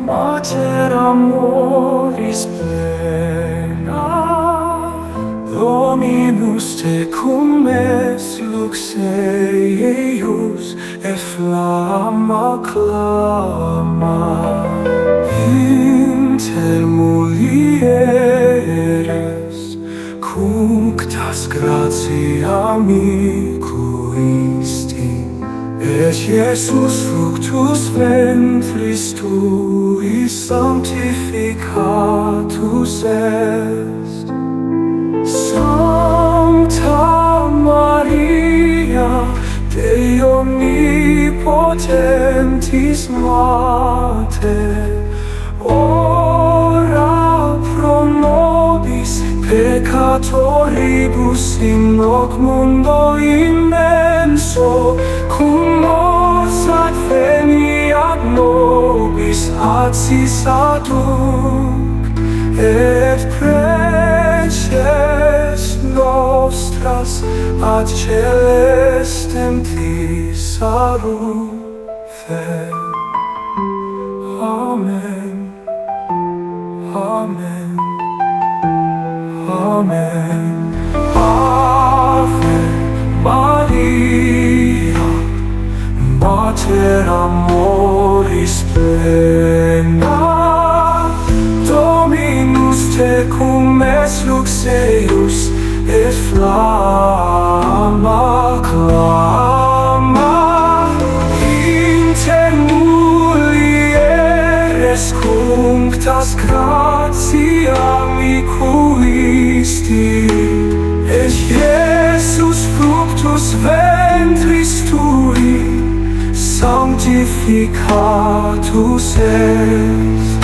Mater amoris plena, Dominus tecum es lux eius, et flamma clama. Inter mulieres cunctas gratia micuisti, et Iesus fructus ventris tui sanctificatus est. Sancta Maria, Dei omnipotentis Mater, ora pro nobis peccatoribus in hoc mundo immenso, cum nos adveniat nobis atsis adunc, et preces nostras ad celestem Thesarufe. Amen. Amen. Amen. Ave Maria, Mater amoris plena, Dominus tecum es lux eius, et flamma clama. Inter mulieres cunctas gratia micuisti, et Iesus fructus ventris tui sanctificatus est.